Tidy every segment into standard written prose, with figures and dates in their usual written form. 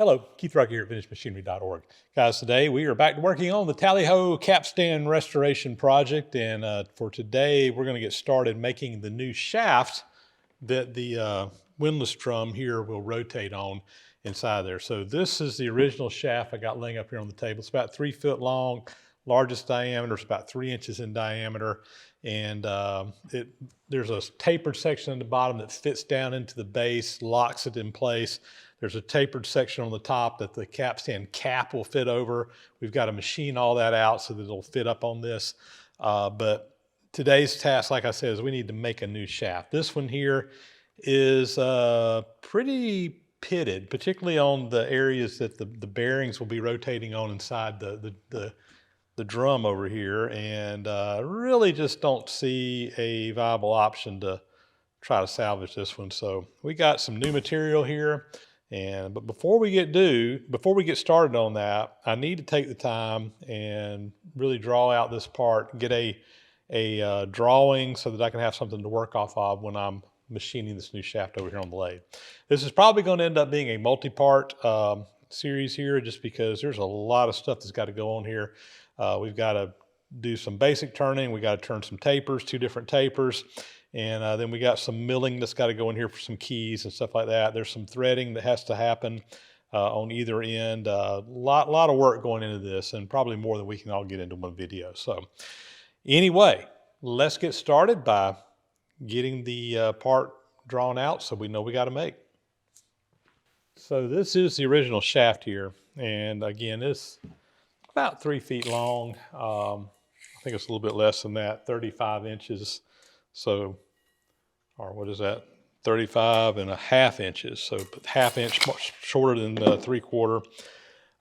Hello, Keith Rucker here at VintageMachinery.org. Guys, today we are back to working on the Tally-Ho Capstan restoration project, and for today we're going to get started making the new shaft that the windlass drum here will rotate on inside there. So this is the original shaft I got laying up here on the table. It's about 3 foot long, largest diameter is about 3 inches in diameter, and there's a tapered section at the bottom that fits down into the base, locks it in place. There's a tapered section on the top that the capstan cap will fit over. We've got to machine all that out so that it'll fit up on this. But today's task, like I said, is we need to make a new shaft. This one here is pretty pitted, particularly on the areas that the bearings will be rotating on inside the drum over here. And really just don't see a viable option to try to salvage this one. So we got some new material here. But before we get started on that, I need to take the time and really draw out this part, get a drawing so that I can have something to work off of when I'm machining this new shaft over here on the lathe. This is probably going to end up being a multi-part series here, just because there's a lot of stuff that's got to go on here. We've got to do some basic turning. We got to turn some tapers, 2 different tapers. And then we got some milling that's got to go in here for some keys and stuff like that. There's some threading that has to happen on either end. Lot of work going into this, and probably more than we can all get into one video. So anyway, let's get started by getting the part drawn out so we know we got to make. So this is the original shaft here. And again, it's about 3 feet long. I think it's a little bit less than that, 35 inches. So, or what is that? 35.5 inches. So ½ inch much shorter than 3/4.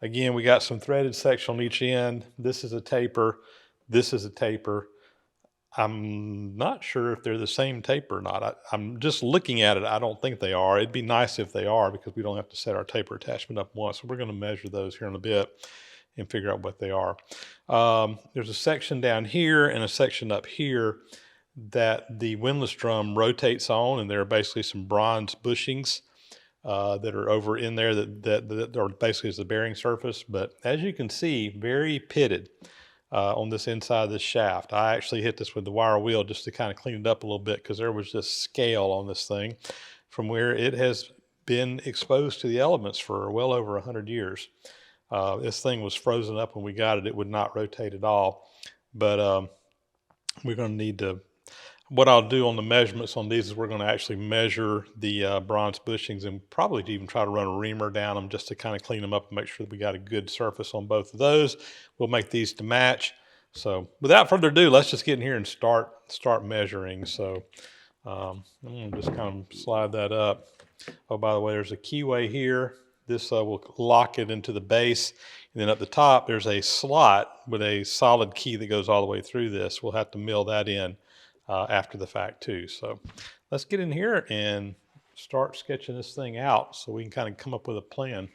Again, we got some threaded section on each end. This is a taper. This is a taper. I'm not sure if they're the same taper or not. I'm just looking at it. I don't think they are. It'd be nice if they are, because we don't have to set our taper attachment up once. So we're going to measure those here in a bit and figure out what they are. There's a section down here and a section up here that the windlass drum rotates on, and there are basically some bronze bushings that are over in there that are basically as the bearing surface. But as you can see, very pitted on this inside of this shaft. I actually hit this with the wire wheel just to kind of clean it up a little bit, because there was just scale on this thing from where it has been exposed to the elements for well over 100 years. This thing was frozen up when we got it. It would not rotate at all. But we're going to need to, what I'll do on the measurements on these is we're going to actually measure the bronze bushings, and probably even try to run a reamer down them just to kind of clean them up and make sure that we got a good surface on both of those. We'll make these to match. So without further ado, let's just get in here and start measuring. So I'm going to just kind of slide that up. Oh, by the way, there's a keyway here. This will lock it into the base. And then at the top, there's a slot with a solid key that goes all the way through this. We'll have to mill that in after the fact too. So let's get in here and start sketching this thing out so we can kind of come up with a plan.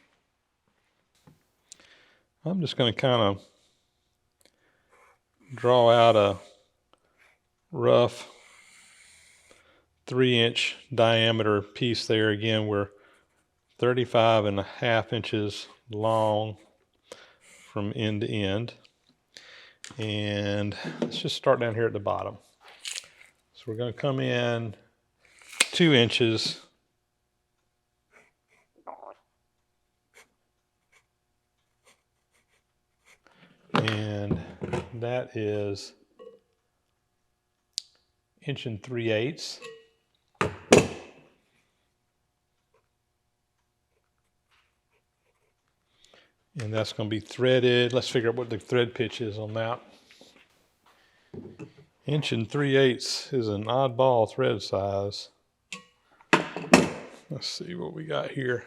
I'm just going to kind of draw out a rough 3-inch diameter piece there. Again, we're 35.5 inches long from end to end. And let's just start down here at the bottom. So we're going to come in 2 inches. And that is 1 3/8. And that's going to be threaded. Let's figure out what the thread pitch is on that. 1 3/8 is an oddball thread size. Let's see what we got here.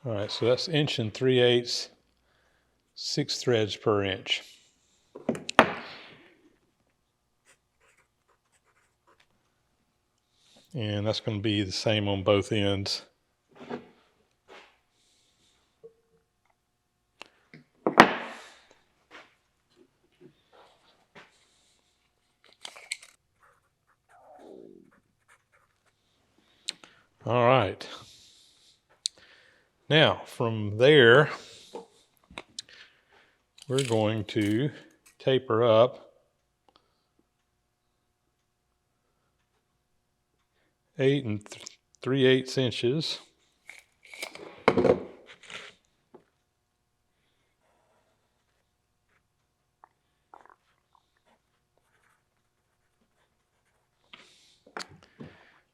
All right, so that's 1 3/8, 6 threads per inch. And that's going to be the same on both ends. All right. Now, from there, we're going to taper up 8 3/8 inches.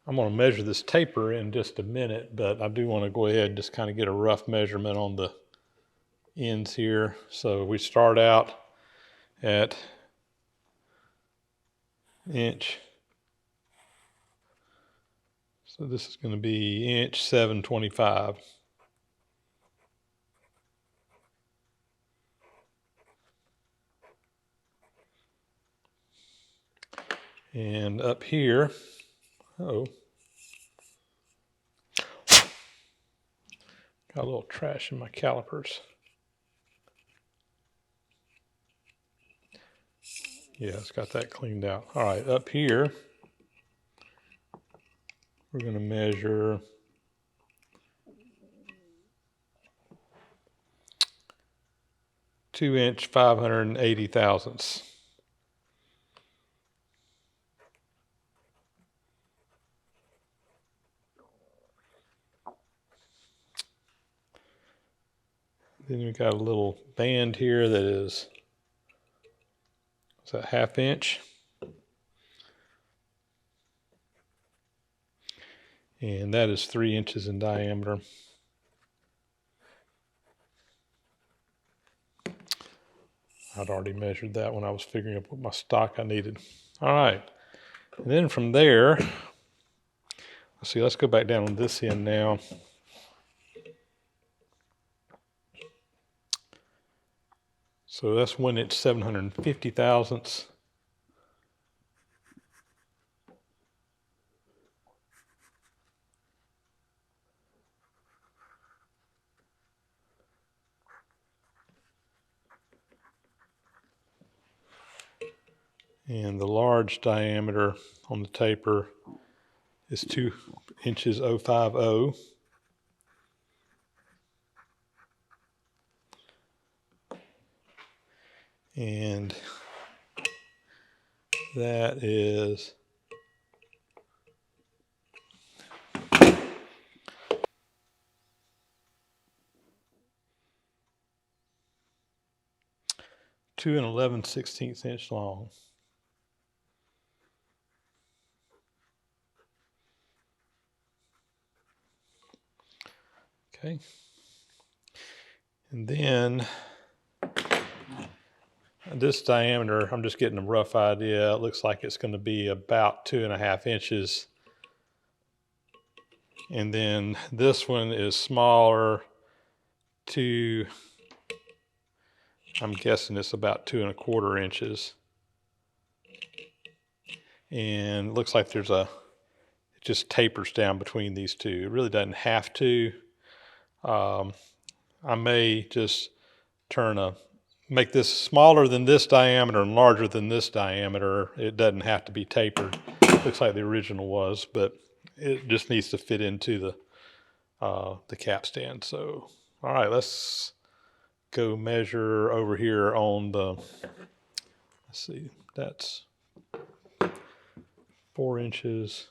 I'm going to measure this taper in just a minute, but I do want to go ahead and just kind of get a rough measurement on the ends here. So we start out at inch. So this is going to be inch 725. And up here, got a little trash in my calipers. Yeah, it's got that cleaned out. All right, up here, we're going to measure 2 inch 580 thousandths. Then we've got a little band here that is that 1/2 inch. And that is 3 inches in diameter. I'd already measured that when I was figuring out what my stock I needed. All right. And then from there, let's see, let's go back down on this end now. So that's 1 inch 750 thousandths. And the large diameter on the taper is 2 inches 050. And that is 2 11/16 inch long. Okay. And then this diameter, I'm just getting a rough idea. It looks like it's going to be about 2.5 inches. And then this one is smaller I'm guessing it's about 2 1/4 inches. And it looks like it just tapers down between these two. It really doesn't have to. I may just make this smaller than this diameter and larger than this diameter. It doesn't have to be tapered. Looks like the original was, but it just needs to fit into the capstan. So, all right, let's go measure over here on let's see, that's 4 inches.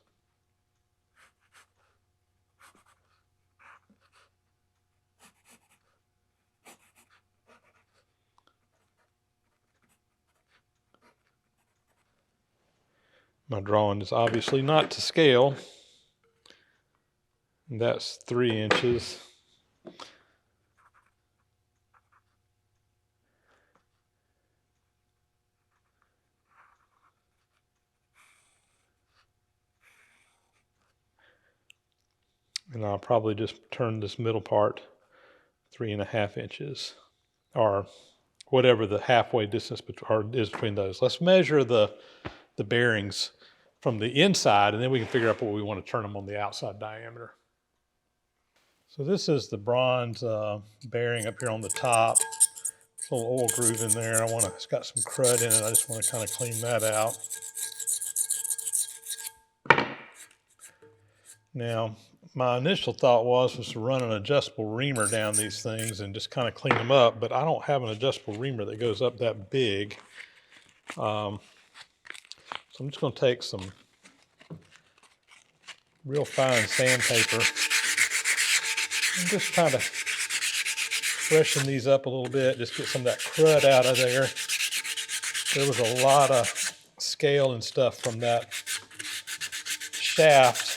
My drawing is obviously not to scale. And that's 3 inches. And I'll probably just turn this middle part 3.5 inches, or whatever the halfway distance is between those. Let's measure the bearings from the inside, and then we can figure out what we want to turn them on the outside diameter. So this is the bronze bearing up here on the top. There's a little oil groove in there. It's got some crud in it. I just want to kind of clean that out. Now, my initial thought was to run an adjustable reamer down these things and just kind of clean them up, but I don't have an adjustable reamer that goes up that big. So I'm just going to take some real fine sandpaper and just kind of freshen these up a little bit, just get some of that crud out of there. There was a lot of scale and stuff from that shaft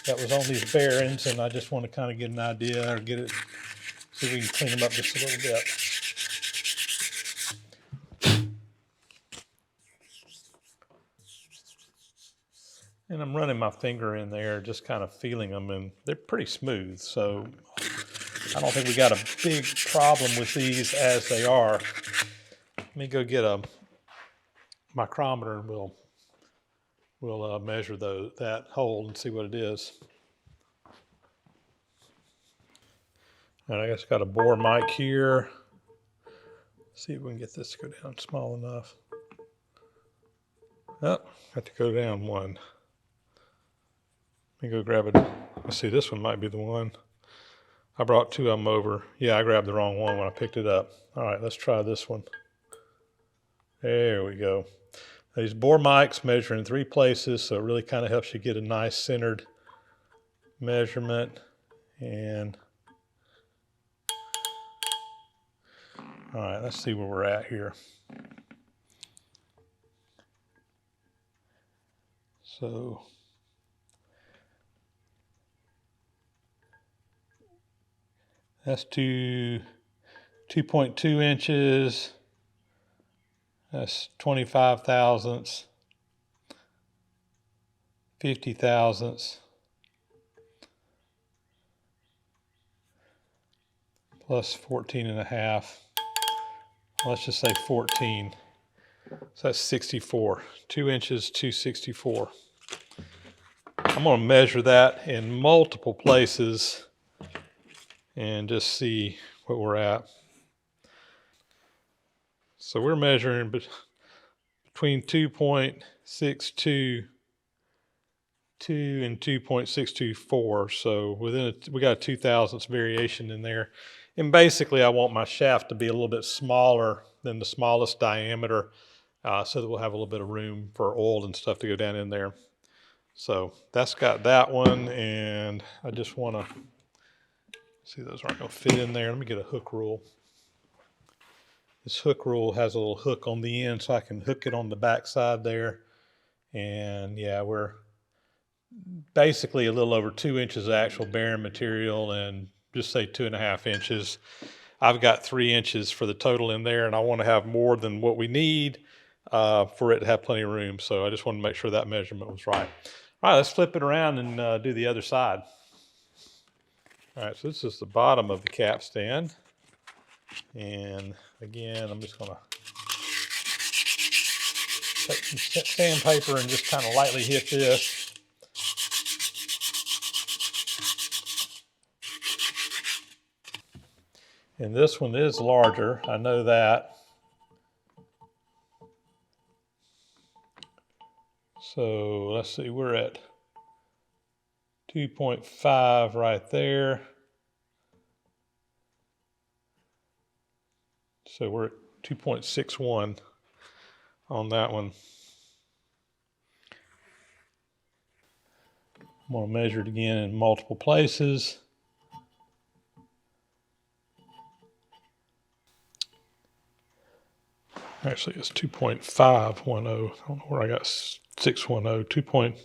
that was on these bearings, and I just want to kind of get an idea or get it, see if we can clean them up just a little bit. And I'm running my finger in there, just kind of feeling them, and they're pretty smooth. So I don't think we got a big problem with these as they are. Let me go get a micrometer and we'll measure that hole and see what it is. And I guess got a bore mic here. See if we can get this to go down small enough. Oh, have to go down one. Let me go grab it. Let's see, this one might be the one. I brought two of them over. Yeah, I grabbed the wrong one when I picked it up. All right, let's try this one. There we go. These bore mics measure in 3 places, so it really kind of helps you get a nice centered measurement. And all right, let's see where we're at here. So that's 2.2 inches. That's 25 thousandths, 50 thousandths, plus 14 and a half. Let's just say 14. So that's 64. 2 inches, 264. I'm going to measure that in multiple places and just see what we're at. So we're measuring between 2.622 and 2.624. So we got a 2 thousandths variation in there. And basically I want my shaft to be a little bit smaller than the smallest diameter so that we'll have a little bit of room for oil and stuff to go down in there. So that's got that one, and I just want to see, those aren't going to fit in there. Let me get a hook rule. This hook rule has a little hook on the end so I can hook it on the back side there. And yeah, we're basically a little over 2 inches of actual bearing material and just say 2.5 inches. I've got 3 inches for the total in there, and I want to have more than what we need for it to have plenty of room. So I just want to make sure that measurement was right. All right, let's flip it around and do the other side. All right, so this is the bottom of the capstan. And again, I'm just going to take some sandpaper and just kind of lightly hit this. And this one is larger, I know that. So let's see, we're at 2.5 right there. So we're at 2.61 on that one. I'm going to measure it again in multiple places. Actually, it's 2.510. I don't know where I got 610.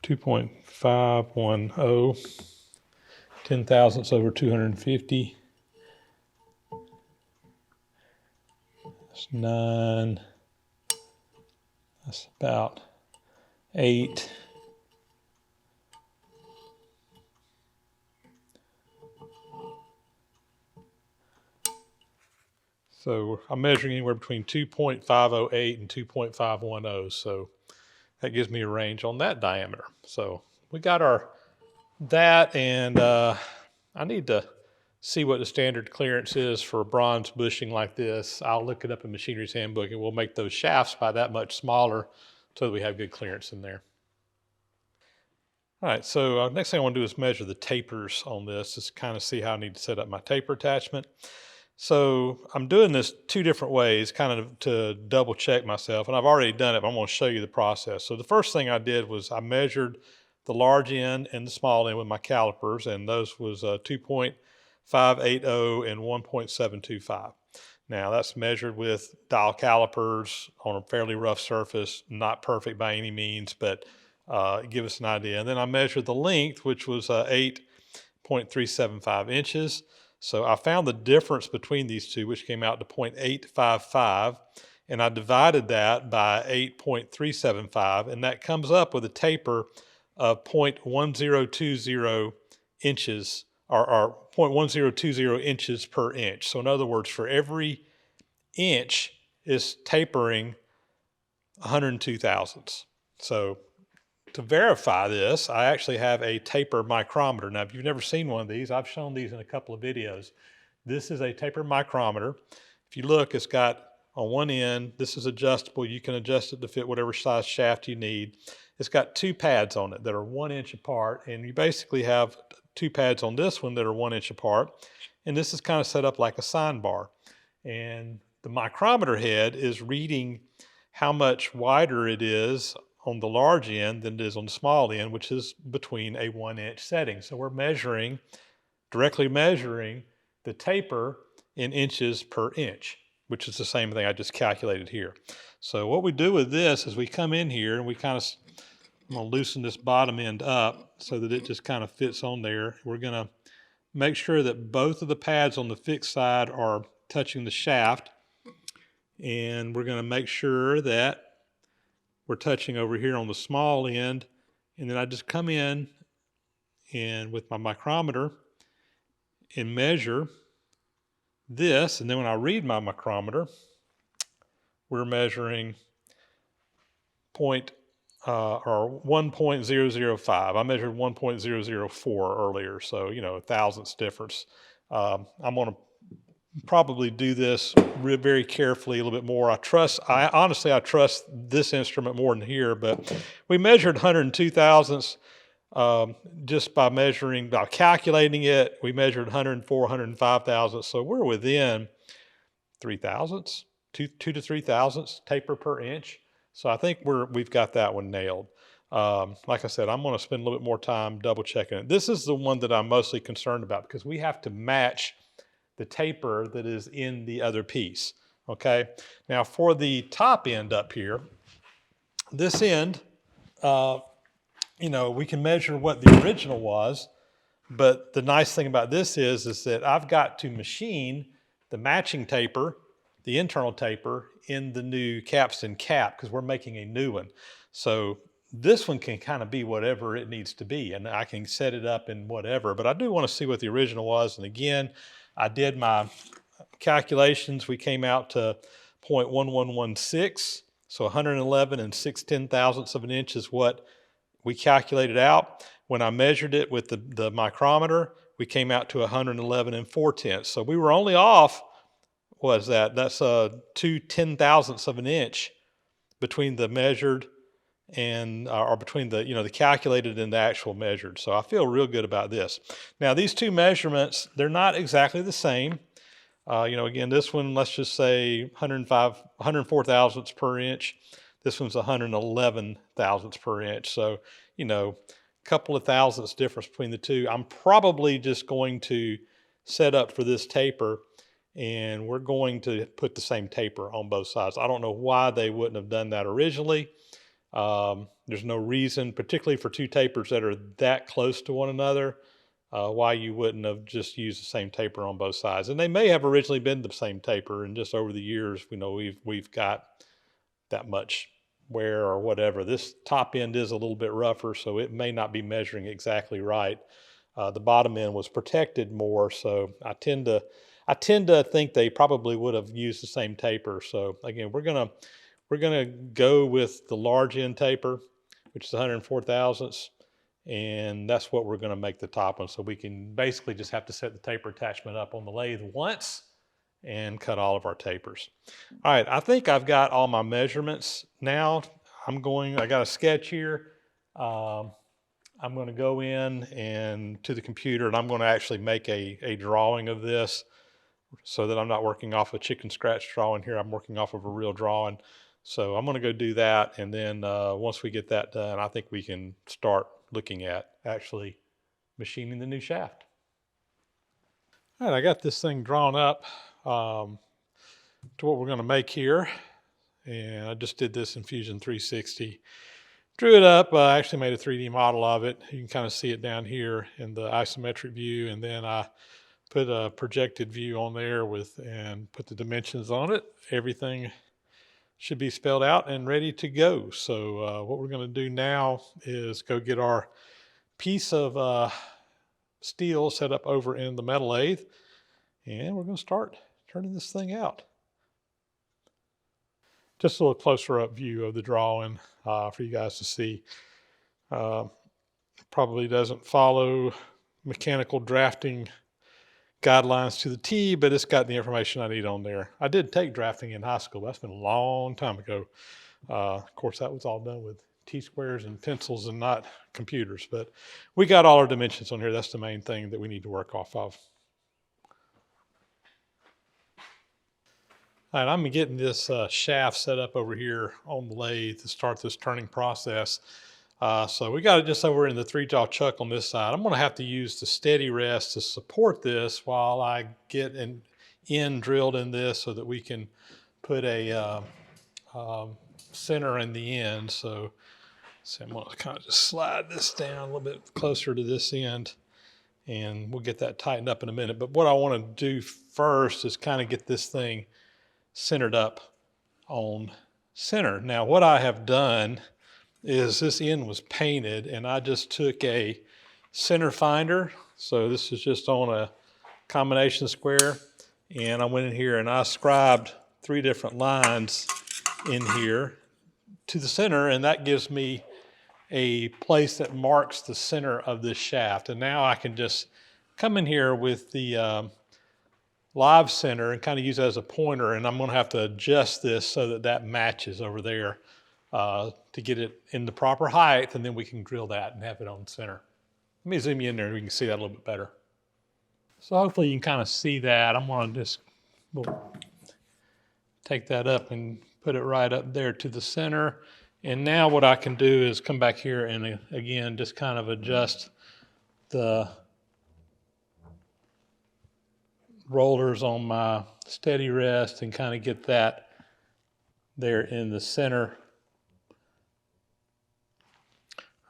2.510. 10 thousandths over 250. That's 9. That's about 8. So I'm measuring anywhere between 2.508 and 2.510. So that gives me a range on that diameter. So we got that, and I need to see what the standard clearance is for a bronze bushing like this. I'll look it up in Machinery's Handbook, and we'll make those shafts by that much smaller so that we have good clearance in there. All right, so next thing I want to do is measure the tapers on this, just kind of see how I need to set up my taper attachment. So I'm doing this two different ways, kind of to double check myself, and I've already done it, but I'm going to show you the process. So the first thing I did was I measured the large end and the small end with my calipers, and those was 2.580 and 1.725. Now that's measured with dial calipers on a fairly rough surface, not perfect by any means, but give us an idea. And then I measured the length, which was 8.375 inches. So I found the difference between these two, which came out to 0.855, and I divided that by 8.375, and that comes up with a taper of 0.1020 inches, or 0.1020 inches per inch. So in other words, for every inch is tapering 102 thousandths. So to verify this, I actually have a taper micrometer. Now, if you've never seen one of these, I've shown these in a couple of videos. This is a taper micrometer. If you look, it's got on one end, this is adjustable. You can adjust it to fit whatever size shaft you need. It's got two pads on it that are 1 inch apart, and you basically have two pads on this one that are 1 inch apart. And this is kind of set up like a sine bar. And the micrometer head is reading how much wider it is on the large end than it is on the small end, which is between a 1 inch setting. So we're directly measuring the taper in inches per inch, which is the same thing I just calculated here. So what we do with this is we come in here and we I'm gonna loosen this bottom end up so that it just kind of fits on there. We're gonna make sure that both of the pads on the fixed side are touching the shaft, and we're gonna make sure that we're touching over here on the small end, and then I just come in and with my micrometer and measure this, and then when I read my micrometer, we're measuring 1.005. I measured 1.004 earlier, so a thousandths difference. I'm going to probably do this very carefully a little bit more. I honestly trust this instrument more than here, but we measured 102 thousandths just by calculating it. We measured 104, 105 thousandths, so we're within 3 thousandths, 2 to 3 thousandths taper per inch. So I think we've got that one nailed. Like I said, I'm going to spend a little bit more time double checking it. This is the one that I'm mostly concerned about because we have to match the taper that is in the other piece, okay? Now for the top end up here, this end, we can measure what the original was, but the nice thing about this is that I've got to machine the matching taper, the internal taper, in the new Capstan cap because we're making a new one. So this one can kind of be whatever it needs to be, and I can set it up in whatever, but I do want to see what the original was. And again, I did my calculations. We came out to 0.1116, so 111 and 6/10 thousandths of an inch is what we calculated out. When I measured it with the micrometer, we came out to 111 and 4/10. So we were only off, what is that? That's 2 10,000ths of an inch between the measured and or between the the calculated and the actual measured. So I feel real good about this. Now these two measurements, they're not exactly the same. Again, this one, let's just say 104 thousandths per inch. This one's 111 thousandths per inch. So, a couple of thousandths difference between the two. I'm probably just going to set up for this taper, and we're going to put the same taper on both sides. I don't know why they wouldn't have done that originally. There's no reason, particularly for two tapers that are that close to one another, why you wouldn't have just used the same taper on both sides. And they may have originally been the same taper, and just over the years, we've got that much wear or whatever. This top end is a little bit rougher, so it may not be measuring exactly right. The bottom end was protected more, so I tend to think they probably would have used the same taper. So again, we're gonna go with the large end taper, which is 104 thousandths, and that's what we're gonna make the top one. So we can basically just have to set the taper attachment up on the lathe once and cut all of our tapers. All right, I think I've got all my measurements now. I got a sketch here. I'm going to go in and to the computer, and I'm going to actually make a drawing of this so that I'm not working off a chicken scratch drawing here. I'm working off of a real drawing. So I'm going to go do that. And then once we get that done, I think we can start looking at actually machining the new shaft. All right, I got this thing drawn up to what we're going to make here. And I just did this in Fusion 360. Drew it up, I actually made a 3D model of it. You can kind of see it down here in the isometric view. And then I put a projected view on there and put the dimensions on it. Everything should be spelled out and ready to go. So what we're going to do now is go get our piece of steel set up over in the metal lathe, and we're going to start turning this thing out. Just a little closer up view of the drawing for you guys to see. Probably doesn't follow mechanical drafting guidelines to the T, but it's got the information I need on there. I did take drafting in high school. That's been a long time ago. Of course, that was all done with T-squares and pencils and not computers, but we got all our dimensions on here. That's the main thing that we need to work off of. All right, I'm getting this shaft set up over here on the lathe to start this turning process. So we got it just over in the 3-jaw chuck on this side. I'm going to have to use the steady rest to support this while I get an end drilled in this so that we can put a center in the end. So I'm going to kind of just slide this down a little bit closer to this end, and we'll get that tightened up in a minute. But what I want to do first is kind of get this thing centered up on center. Now, what I have done is this end was painted, and I just took a center finder. So this is just on a combination square, and I went in here and I scribed 3 different lines in here to the center, and that gives me a place that marks the center of this shaft. And now I can just come in here with the live center and kind of use it as a pointer, and I'm going to have to adjust this so that that matches over there to get it in the proper height, and then we can drill that and have it on center. Let me zoom you in there and we can see that a little bit better. So hopefully you can kind of see that. I'm going to just take that up and put it right up there to the center. And now what I can do is come back here and again just kind of adjust the rollers on my steady rest and kind of get that there in the center.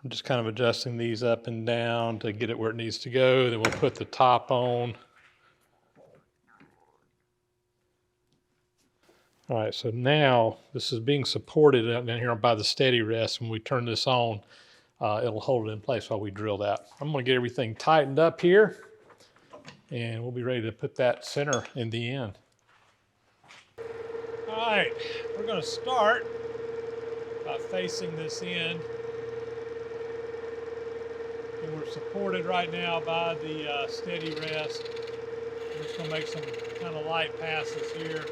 I'm just kind of adjusting these up and down to get it where it needs to go. Then we'll put the top on. All right, so now this is being supported down here by the steady rest. When we turn this on, it'll hold it in place while we drill that. I'm going to get everything tightened up here, and we'll be ready to put that center in the end. All right, we're going to start by facing this end. And we're supported right now by the steady rest. We're just going to make some kind of light passes here.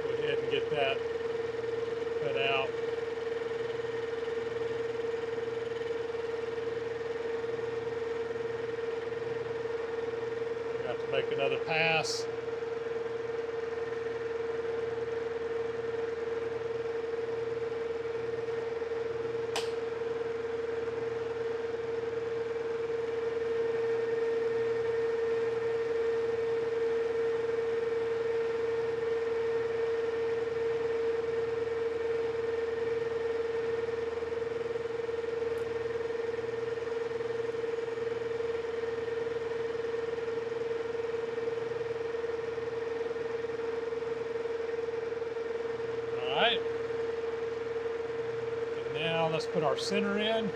Go ahead and get that cut out. We have to make another pass. Alright, and now let's put our center in.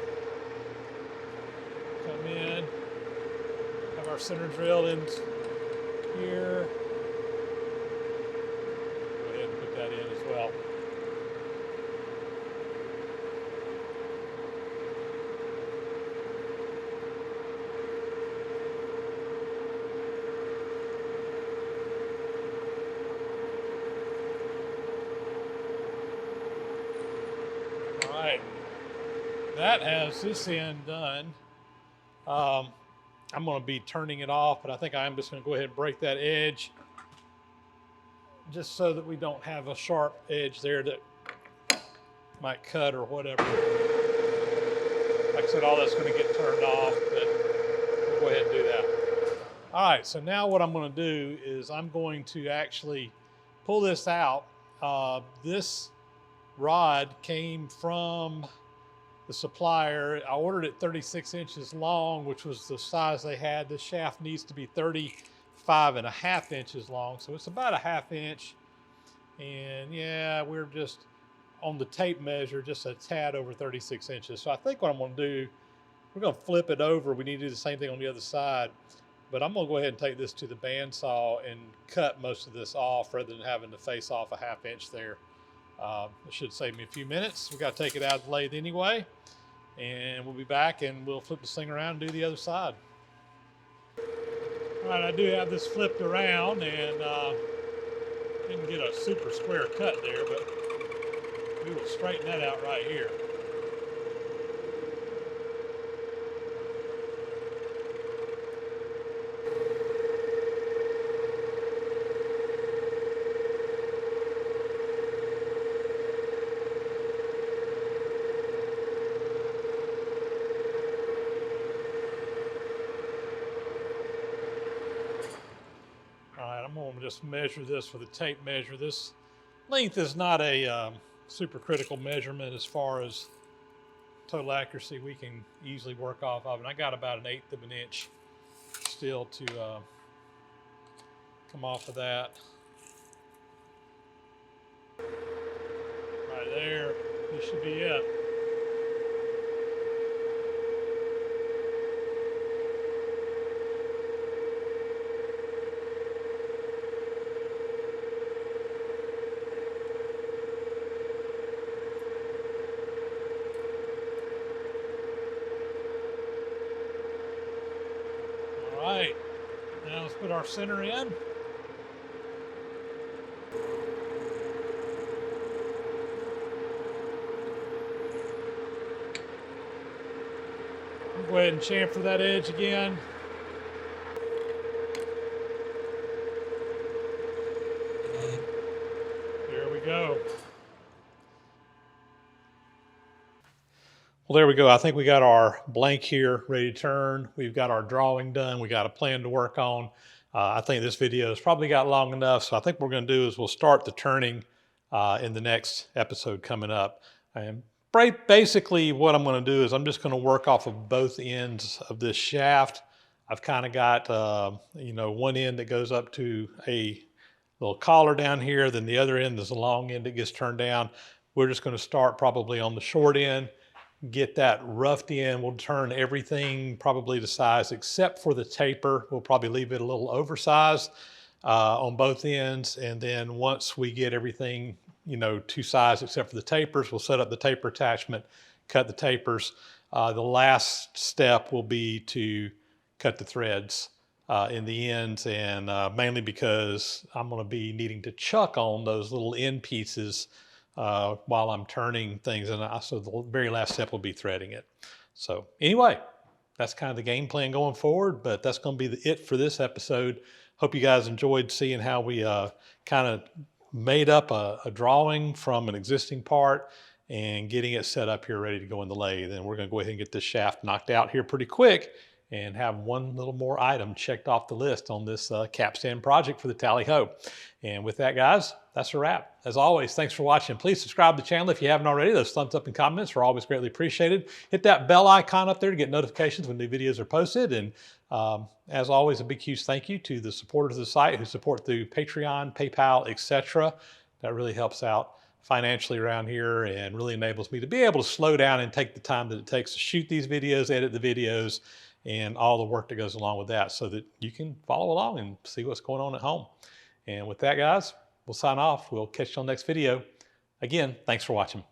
Come in, have our center drilled in here. Go ahead and put that in as well. that has this end done. I'm going to be turning it off, but I think I'm just going to go ahead and break that edge just so that we don't have a sharp edge there that might cut or whatever. Like I said, all that's going to get turned off, but we'll go ahead and do that. All right, so now what I'm going to do is I'm going to actually pull this out. This rod came from the supplier. I ordered it 36 inches long, which was the size they had. This shaft needs to be 35.5 inches long, so it's about a ½ inch. And yeah, we're just on the tape measure, just a tad over 36 inches. So I think what I'm going to do, we're going to flip it over. We need to do the same thing on the other side. But I'm going to go ahead and take this to the bandsaw and cut most of this off rather than having to face off a ½ inch there. It should save me a few minutes. We've got to take it out of the lathe anyway. And we'll be back and we'll flip this thing around and do the other side. All right, I do have this flipped around and didn't get a super square cut there, but we will straighten that out right here. I'm going to just measure this with a tape measure. This length is not a super critical measurement as far as total accuracy. We can easily work off of it. I got about 1/8 of an inch still to come off of that. Right there, this should be it. All right, now let's put our center in. Go ahead and chamfer that edge again. There we go. Well, there we go. I think we got our blank here ready to turn. We've got our drawing done. We got a plan to work on. I think this video has probably got long enough. So I think what we're going to do is we'll start the turning in the next episode coming up. And basically what I'm going to do is I'm just going to work off of both ends of this shaft. I've kind of got, one end that goes up to a little collar down here. Then the other end is a long end that gets turned down. We're just going to start probably on the short end, get that roughed in. We'll turn everything probably to size except for the taper. We'll probably leave it a little oversized on both ends. And then once we get everything, to size except for the tapers, we'll set up the taper attachment, cut the tapers. The last step will be to cut the threads in the ends, and mainly because I'm going to be needing to chuck on those little end pieces while I'm turning things, and so the very last step will be threading it. So anyway, that's kind of the game plan going forward, but that's going to be it for this episode. Hope you guys enjoyed seeing how we kind of made up a drawing from an existing part and getting it set up here ready to go in the lathe. And we're going to go ahead and get this shaft knocked out here pretty quick and have one little more item checked off the list on this capstan project for the Tally-Ho. And with that, guys, that's a wrap. As always, thanks for watching. Please subscribe to the channel if you haven't already. Those thumbs up and comments are always greatly appreciated. Hit that bell icon up there to get notifications when new videos are posted. And as always, a big, huge thank you to the supporters of the site who support through Patreon, PayPal, etc. That really helps out financially around here and really enables me to be able to slow down and take the time that it takes to shoot these videos, edit the videos, and all the work that goes along with that so that you can follow along and see what's going on at home. And with that, guys, we'll sign off. We'll catch you on the next video. Again, thanks for watching.